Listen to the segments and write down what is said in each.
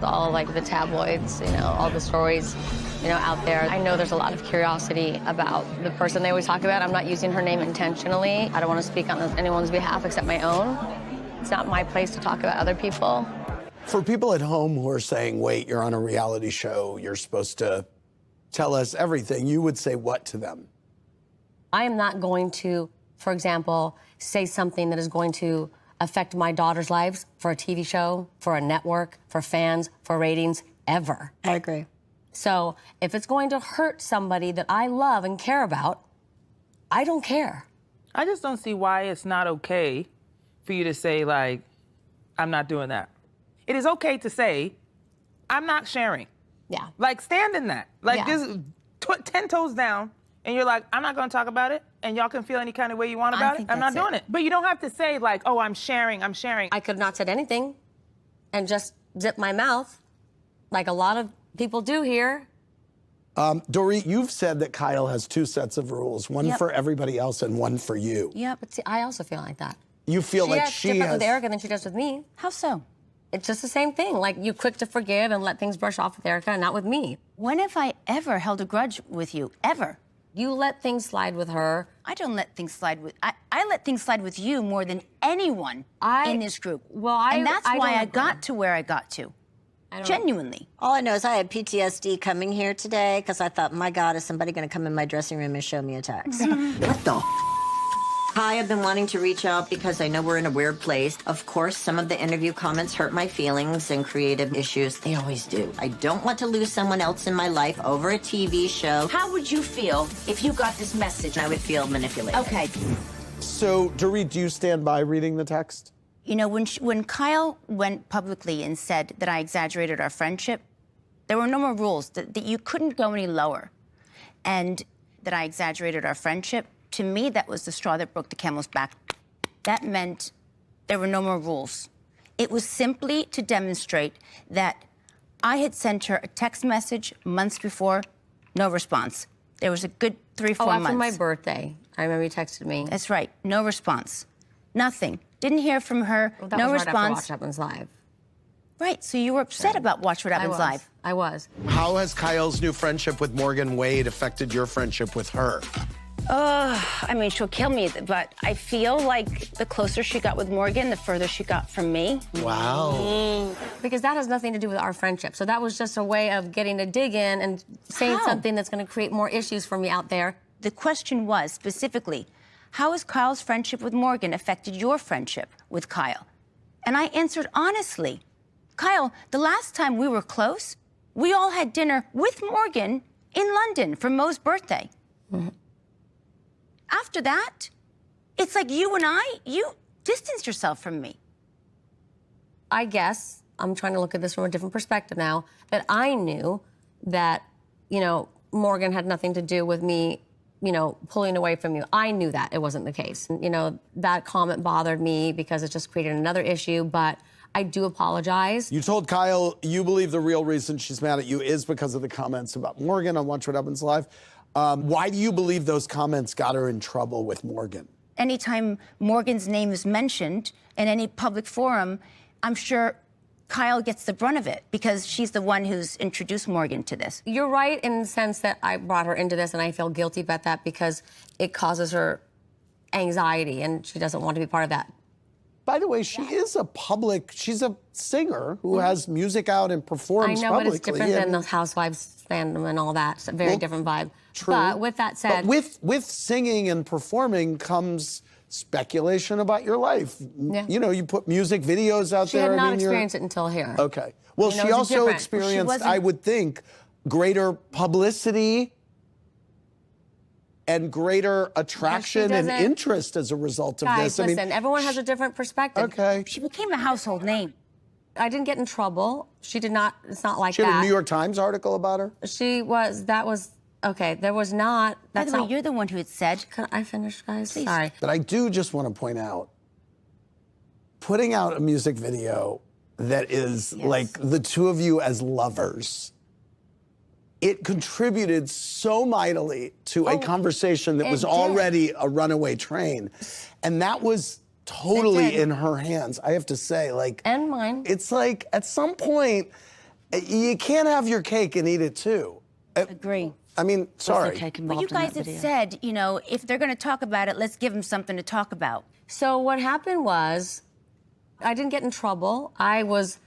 all like the tabloids, all the stories, out there. I know there's a lot of curiosity about the person they always talk about. I'm not using her name intentionally. I don't want to speak on anyone's behalf except my own. It's not my place to talk about other people. For people at home who are saying, wait, you're on a reality show, you're supposed to tell us everything, you would say what to them? I am not going to, for example, say something that is going to affect my daughter's lives for a TV show, for a network, for fans, for ratings, ever. I agree. So if it's going to hurt somebody that I love and care about, I don't care. I just don't see why it's not okay for you to say, like, I'm not doing that. It is okay to say, I'm not sharing. Yeah. Like, stand in that. Like, Yeah. just 10 toes down, and you're like, I'm not going to talk about it, and y'all can feel any kind of way you want about it. I'm not doing it. But you don't have to say, like, oh, I'm sharing, I'm sharing. I could have not said anything and just zip my mouth like a lot of people do here. Dorit, you've said that Kyle has two sets of rules, one for everybody else and one for you. Yeah, but see, I also feel like that. You feel like acts she different has... with Erica than she does with me. How so? It's just the same thing. Like, you quick to forgive and let things brush off with Erica, and not with me. When have I ever held a grudge with you? Ever? You let things slide with her. I don't let things slide with... I let things slide with you more than anyone in this group. And that's why I got to where I got to. Genuinely. All I know is I had PTSD coming here today because I thought, my God, is somebody going to come in my dressing room and show me a text? What the Hi, I've been wanting to reach out because I know we're in a weird place. Of course, some of the interview comments hurt my feelings and creative issues. They always do. I don't want to lose someone else in my life over a TV show. How would you feel if you got this message? I would feel manipulated. Okay. So, Dorit, do you stand by reading the text? You know, when Kyle went publicly and said that I exaggerated our friendship, there were no more rules, that you couldn't go any lower. And that I exaggerated our friendship, to me, that was the straw that broke the camel's back. That meant there were no more rules. It was simply to demonstrate that I had sent her a text message months before, no response. There was a good 3-4 months. After my birthday. I remember you texted me. That's right, no response. Nothing. Didn't hear from her, Well, that no was response. Right after Watch What Happens Live. Right, so you were upset about Watch What Happens Live. I was. How has Kyle's new friendship with Morgan Wade affected your friendship with her? I mean, she'll kill me, but I feel like the closer she got with Morgan, the further she got from me. Wow. Because that has nothing to do with our friendship. So that was just a way of getting to dig in and saying something that's going to create more issues for me out there. The question was, specifically, how has Kyle's friendship with Morgan affected your friendship with Kyle? And I answered honestly. Kyle, the last time we were close, we all had dinner with Morgan in London for Mo's birthday. Mm-hmm. After that, it's like you distanced yourself from me. I guess, I'm trying to look at this from a different perspective now, that I knew that, Morgan had nothing to do with me, pulling away from you. I knew that it wasn't the case. That comment bothered me because it just created another issue, but I do apologize. You told Kyle you believe the real reason she's mad at you is because of the comments about Morgan on Watch What Happens Live. Why do you believe those comments got her in trouble with Morgan? Anytime Morgan's name is mentioned in any public forum, I'm sure Kyle gets the brunt of it because she's the one who's introduced Morgan to this. You're right in the sense that I brought her into this and I feel guilty about that because it causes her anxiety and she doesn't want to be part of that. By the way, she's a singer who has music out and performs publicly. I know, but it's different than the Housewives fandom and all that. It's a very different vibe. True. But with that said... But with singing and performing comes speculation about your life. Yeah. You put music videos out there. She had not experienced it until here. Okay. Well, she also experienced, I would think, greater publicity and greater attraction and interest as a result of this. Listen, everyone has a different perspective. Okay. She became a household name. I didn't get in trouble. She did not, it's not like that. She had a New York Times article about her? Okay, there was not. By the way, you're the one who had said. Can I finish, guys? Please. Sorry. But I do just want to point out, putting out a music video that is like the two of you as lovers, it contributed so mightily to a conversation that was already a runaway train. And that was totally in her hands, I have to say. And mine. It's like, at some point, You can't have your cake and eat it too. Agree. I mean, sorry. Cake But you involved in that guys had video. said, you know, if they're going to talk about it, let's give them something to talk about. So what happened was, I didn't get in trouble. I was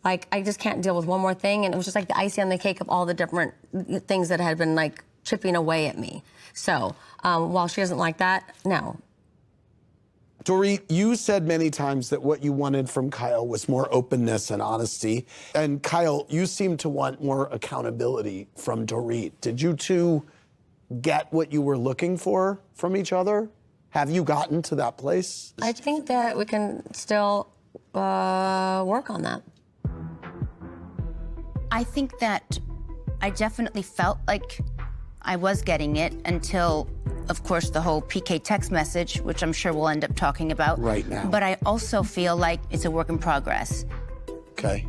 like, I just can't deal with one more thing, and it was just like the icing on the cake of all the different things that had been like chipping away at me. So while she doesn't like that, no. Dorit, you said many times that what you wanted from Kyle was more openness and honesty. And Kyle, you seem to want more accountability from Dorit. Did you two get what you were looking for from each other? Have you gotten to that place? I think that we can still work on that. I think that I definitely felt like I was getting it until, of course, the whole PK text message, which I'm sure we'll end up talking about. Right now. But I also feel like it's a work in progress. Okay.